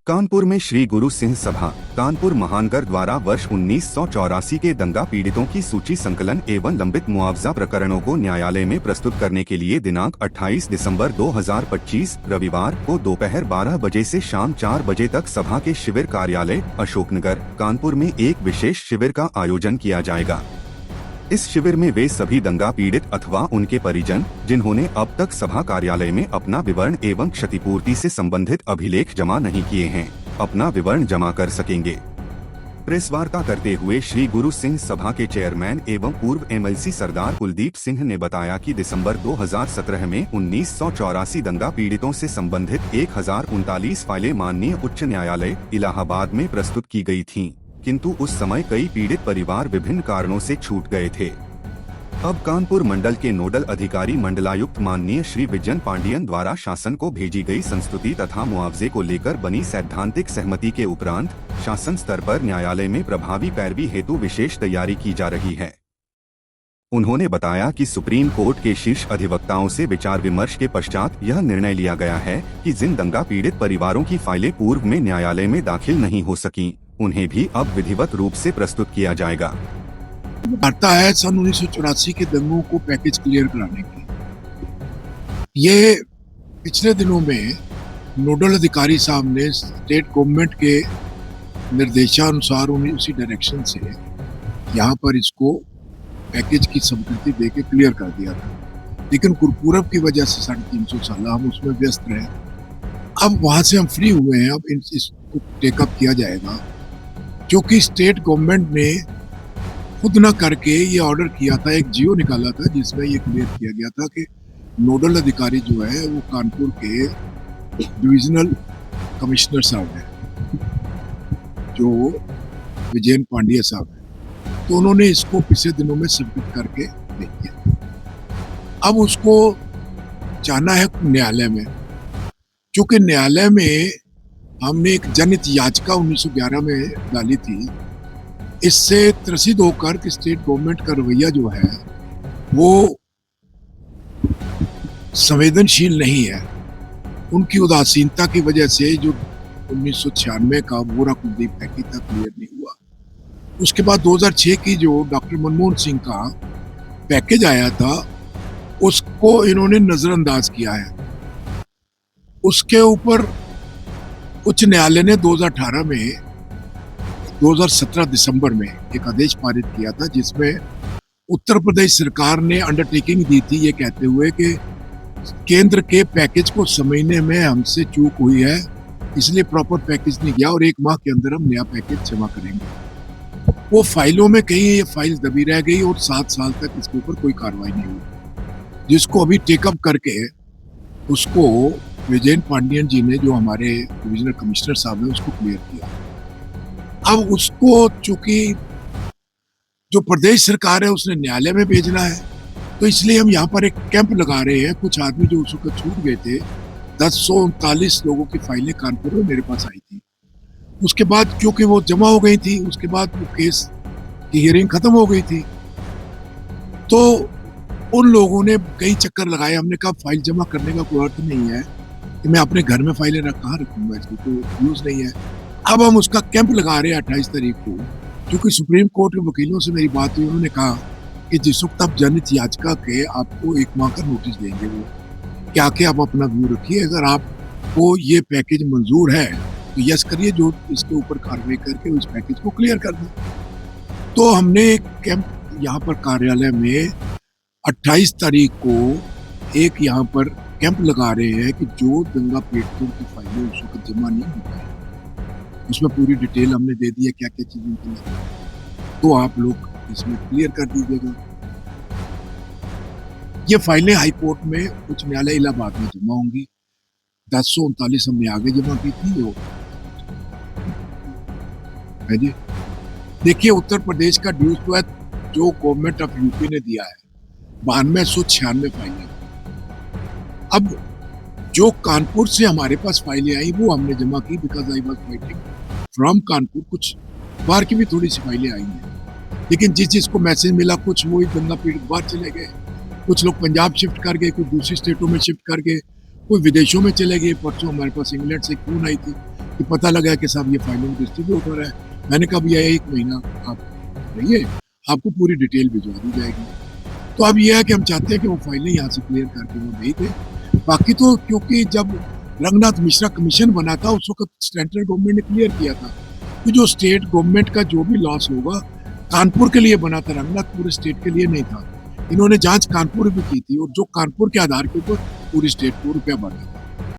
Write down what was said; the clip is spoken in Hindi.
कानपुर में श्री गुरु सिंह सभा कानपुर महानगर द्वारा वर्ष 1984 के दंगा पीड़ितों की सूची संकलन एवं लंबित मुआवजा प्रकरणों को न्यायालय में प्रस्तुत करने के लिए दिनांक 28 दिसंबर 2025 रविवार को दोपहर 12 बजे से शाम 4 बजे तक सभा के शिविर कार्यालय अशोकनगर कानपुर में एक विशेष शिविर का आयोजन किया जाएगा। इस शिविर में वे सभी दंगा पीड़ित अथवा उनके परिजन जिन्होंने अब तक सभा कार्यालय में अपना विवरण एवं क्षतिपूर्ति से संबंधित अभिलेख जमा नहीं किए हैं, अपना विवरण जमा कर सकेंगे। प्रेस वार्ता करते हुए श्री गुरु सिंह सभा के चेयरमैन एवं पूर्व एमएलसी सरदार कुलदीप सिंह ने बताया कि दिसंबर 2017 में 1984 दंगा पीड़ितों से संबंधित 1039 फाइलें माननीय उच्च न्यायालय इलाहाबाद में प्रस्तुत की गई थीं। किंतु उस समय कई पीड़ित परिवार विभिन्न कारणों से छूट गए थे। अब कानपुर मंडल के नोडल अधिकारी मंडलायुक्त माननीय श्री विजयन पांडियन द्वारा शासन को भेजी गई संस्तुति तथा मुआवजे को लेकर बनी सैद्धांतिक सहमति के उपरांत शासन स्तर पर न्यायालय में प्रभावी पैरवी हेतु विशेष तैयारी की जा रही है। उन्होंने बताया कि सुप्रीम कोर्ट के शीर्ष अधिवक्ताओं से विचार विमर्श के पश्चात यह निर्णय लिया गया है कि जिन दंगा पीड़ित परिवारों की फाइलें पूर्व में न्यायालय में दाखिल नहीं हो सकी, उन्हें भी अब विधिवत रूप से प्रस्तुत किया जाएगा। वार्ता है सन 1984 के दंगों को पैकेज क्लियर कराने की। ये पिछले दिनों में नोडल अधिकारी साहब ने स्टेट गवर्नमेंट के निर्देशानुसार उन्हें उसी डायरेक्शन से यहाँ पर इसको पैकेज की स्वीकृति देके क्लियर कर दिया था, लेकिन गुरपूरब की वजह से 350 साल हम उसमें व्यस्त रहे। अब वहां से हम फ्री हुए हैं, अब इसको टेकअप किया जाएगा, क्योंकि स्टेट गवर्नमेंट ने खुद न करके ये ऑर्डर किया था, एक जियो निकाला था जिसमें ये क्लियर किया गया था कि नोडल अधिकारी जो है वो कानपुर के डिविजनल कमिश्नर साहब हैं, जो विजयन पांडिया साहब हैं। तो उन्होंने इसको पिछले दिनों में सबमिट करके दे दिया। अब उसको जाना है न्यायालय में, क्योंकि न्यायालय में हमने एक जनहित याचिका 1911 में डाली थी। इससे त्रसित होकर कि स्टेट गवर्नमेंट का रवैया जो है वो संवेदनशील नहीं है, उनकी उदासीनता की वजह से जो 1996 का बोरा कुलदीप पैकेज तक क्लियर नहीं हुआ। उसके बाद 2006 की जो डॉक्टर मनमोहन सिंह का पैकेज आया था उसको इन्होंने नजरअंदाज किया है। उसके ऊपर उच्च न्यायालय ने 2017 दिसंबर में एक आदेश पारित किया था, जिसमें उत्तर प्रदेश सरकार ने अंडरटेकिंग दी थी ये कहते हुए कि केंद्र के पैकेज को समझने में हमसे चूक हुई है, इसलिए प्रॉपर पैकेज नहीं गया और 1 माह के अंदर हम नया पैकेज जमा करेंगे। वो फाइलों में कहीं ये फाइल दबी रह गई और 7 साल तक इसके ऊपर कोई कार्रवाई नहीं हुई, जिसको अभी टेकअप करके उसको विजयन पांडियन जी ने, जो हमारे डिविजनल कमिश्नर साहब हैं, उसको क्लियर किया। अब उसको चूंकि जो प्रदेश सरकार है उसने न्यायालय में भेजना है, तो इसलिए हम यहाँ पर एक कैंप लगा रहे हैं। कुछ आदमी जो उस वक्त छूट गए थे, 1039 लोगों की फाइलें कानपुर में मेरे पास आई थी। उसके बाद क्योंकि वो जमा हो गई थी, उसके बाद वो केस की हियरिंग खत्म हो गई थी, तो उन लोगों ने कई चक्कर लगाए। हमने कहा फाइल जमा करने का कोई अर्थ नहीं है कि मैं अपने घर में फाइलें कहाँ रखूंगा, इसको तो यूज नहीं है। अब हम उसका कैंप लगा रहे हैं 28 तारीख को, क्योंकि सुप्रीम कोर्ट के वकीलों से मेरी बात हुई। उन्होंने कहा कि जिस वक्त आप जनहित याचिका के आपको 1 माह का नोटिस देंगे, वो क्या के आप अपना व्यू रखिए। अगर आपको ये पैकेज मंजूर है तो यस करिए, जो इसके ऊपर कार्रवाई करके उस पैकेज को क्लियर कर दें। तो हमने एक कैंप यहाँ पर कार्यालय में 28 तारीख को एक यहाँ पर कैंप लगा रहे हैं कि जो दंगा पीड़ितों की फाइलें उस वक्त जमा नहीं हो पाई, उसमें पूरी डिटेल हमने दे दी है क्या क्या चीजें की, तो आप लोग इसमें क्लियर कर दीजिएगा। ये फाइलें हाई कोर्ट में उच्च न्यायालय इलाहाबाद में जमा होंगी। 1039 हमने आगे जमा की थी। वो है जी, देखिए उत्तर प्रदेश का ड्यूज तो है जो गवर्नमेंट ऑफ यूपी ने दिया है 9296 फाइलें। अब जो कानपुर से हमारे पास फाइलें आई वो हमने जमा की, because I was fighting from Kanpur. कुछ बाहर की भी थोड़ी सी फाइलें आई हैं, लेकिन जिस जिसको मैसेज मिला, कुछ वही दंगा पीड़ित बाहर चले गए, कुछ लोग पंजाब शिफ्ट कर गए, कुछ दूसरी स्टेटों में शिफ्ट कर गए, कोई विदेशों में चले गए। परसों हमारे पास इंग्लैंड से फोन आई थी कि पता लगा कि साहब ये फाइलिंग डिस्ट्रीब्यूट हो रहा है। मैंने कहा भैया 1 महीना आप रहिए, आपको पूरी डिटेल भिजवा दी जाएगी। तो अब ये है कि हम चाहते हैं कि वो फाइलें यहाँ से क्लियर करके वो भेज दें। बाकी तो क्योंकि जब रंगनाथ मिश्रा कमीशन बना था उस वक्त सेंट्रल गवर्नमेंट ने क्लियर किया था कि जो स्टेट गवर्नमेंट का जो भी लॉस होगा कानपुर के लिए बना था, रंगनाथ पूरे स्टेट के लिए नहीं था। इन्होंने जांच कानपुर भी की थी और जो कानपुर के आधार के ऊपर पूरी स्टेट को रुपया बढ़ा था।